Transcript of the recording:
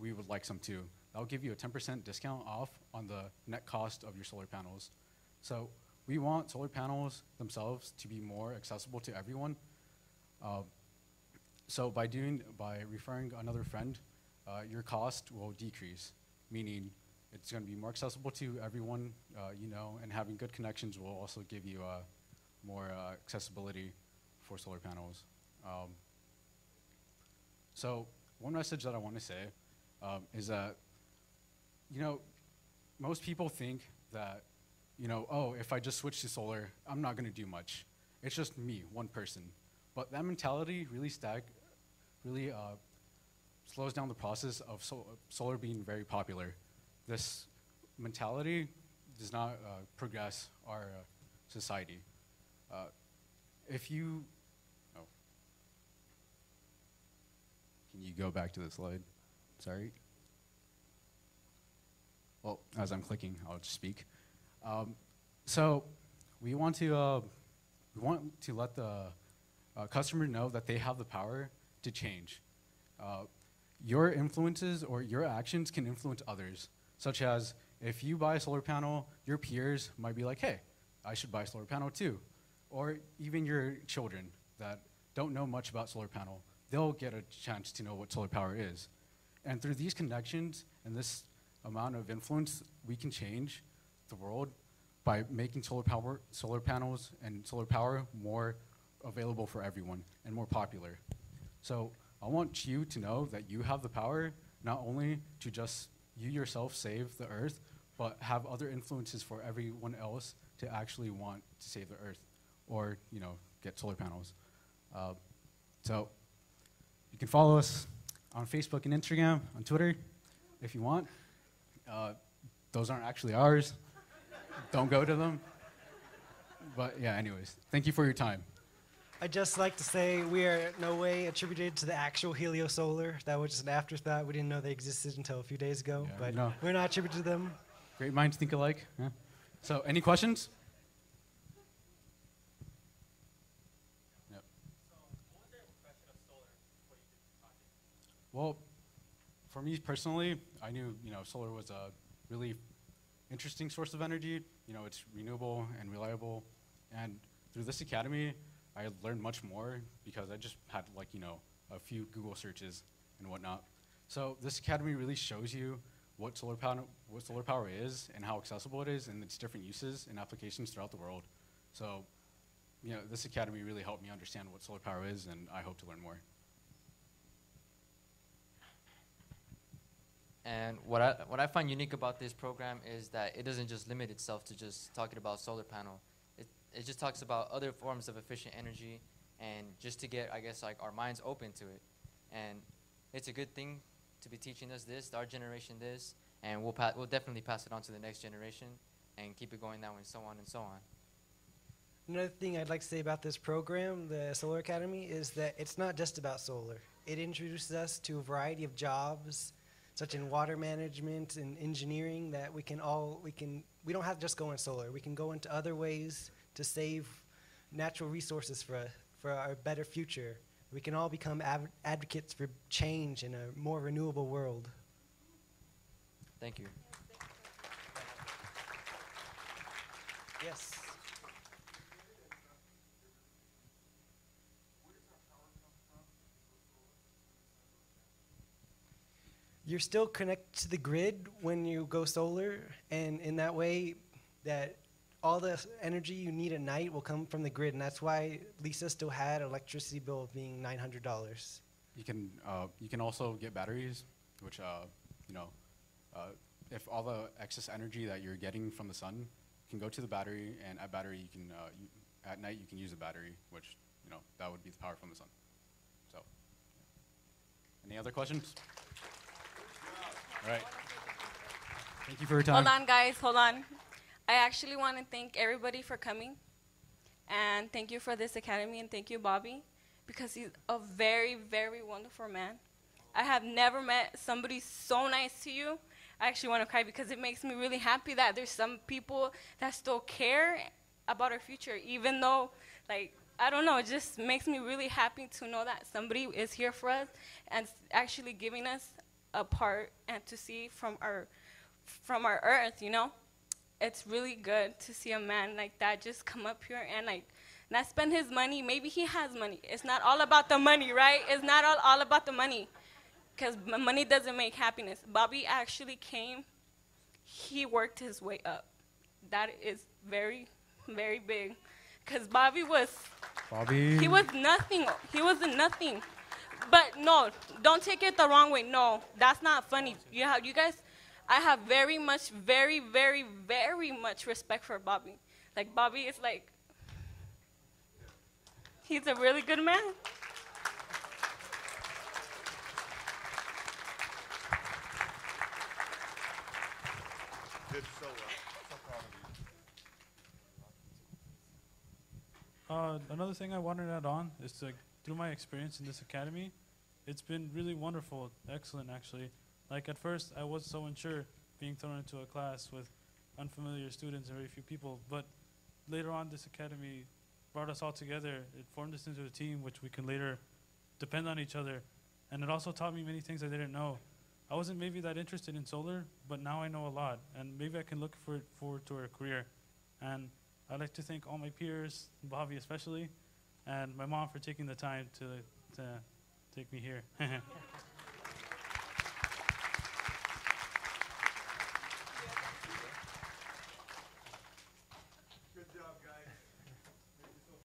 we would like some too. That'll give you a 10% discount off on the net cost of your solar panels. So we want solar panels themselves to be more accessible to everyone. So by referring another friend, your cost will decrease, meaning it's going to be more accessible to everyone, you know, and having good connections will also give you more accessibility for solar panels. So one message that I want to say is that, you know, most people think that, you know, oh, if I just switch to solar, I'm not going to do much. It's just me, one person. But that mentality really slows down the process of solar being very popular. This mentality does not progress our society. If you, can you go back to the slide? Sorry. Well, as I'm clicking, I'll just speak. So we want to let the customer know that they have the power to change. Your influences or your actions can influence others, such as if you buy a solar panel, your peers might be like, hey, I should buy a solar panel too. Or even your children that don't know much about solar panel, they'll get a chance to know what solar power is. And through these connections and this amount of influence, we can change the world by making solar panels and solar power more available for everyone and more popular. So I want you to know that you have the power not only to just you yourself save the earth, but have other influences for everyone else to actually want to save the earth or, you know, get solar panels. So you can follow us on Facebook and Instagram, on Twitter, if you want. Those aren't actually ours. Don't go to them. But yeah, anyways, thank you for your time. I'd just like to say we are in no way attributed to the actual heliosolar. That was just an afterthought. We didn't know they existed until a few days ago, Yeah, but no. we're not attributed to them. Great minds think alike. Yeah. So any questions? Yep. So what was your impression of solar before you did the project? Well, for me personally, I knew, you know, solar was a really interesting source of energy. You know, it's renewable and reliable. And through this academy, I learned much more because I just had, like, you know, a few Google searches and whatnot. So this academy really shows you what solar power is and how accessible it is and its different uses and applications throughout the world. So, you know, this academy really helped me understand what solar power is, and I hope to learn more. And what I find unique about this program is that it doesn't just limit itself to just talking about solar panel. It just talks about other forms of efficient energy, and just to get, I guess, like our minds open to it. And it's a good thing to be teaching us this, our generation this, and we'll definitely pass it on to the next generation and keep it going that way, and so on and so on. Another thing I'd like to say about this program, the Solar Academy, is that it's not just about solar. It introduces us to a variety of jobs, such in water management and engineering, that we don't have to just go in solar. We can go into other ways to save natural resources for our better future. We can all become advocates for change in a more renewable world. Thank you. Yes. You're still connected to the grid when you go solar, and in that way, that all the energy you need at night will come from the grid, and that's why Lisa still had an electricity bill of being $900. You can also get batteries, which you know, if all the excess energy that you're getting from the sun can go to the battery, and at battery you can at night you can use a battery, which, you know, that would be the power from the sun. So, any other questions? All right. Thank you for your time. Hold on, guys. Hold on. I actually want to thank everybody for coming, and thank you for this academy, and thank you, Bobby, because he's a very, very wonderful man. I have never met somebody so nice to you. I actually want to cry because it makes me really happy that there's some people that still care about our future, even though, like, I don't know, it just makes me really happy to know that somebody is here for us and actually giving us apart and to see from our earth, you know. It's really good to see a man like that just come up here and like not spend his money. Maybe he has money. It's not all about the money, right? It's not all about the money, because money doesn't make happiness. Bobby actually came. He worked his way up. That is very, very big, because Bobby was. Bobby. He was nothing. He wasn't nothing. But no, don't take it the wrong way. No, that's not funny. You guys, I have very much, very, very, very much respect for Bobby. Like, Bobby is like, he's a really good man. Did so well. So proud of you. Another thing I wanted to add on is through my experience in this academy, it's been really wonderful, excellent actually. Like at first, I was so unsure being thrown into a class with unfamiliar students and very few people, but later on this academy brought us all together. It formed us into a team which we can later depend on each other. And it also taught me many things I didn't know. I wasn't maybe that interested in solar, but now I know a lot, and maybe I can look forward to a career. And I'd like to thank all my peers, Bobby especially, and my mom for taking the time to take me here.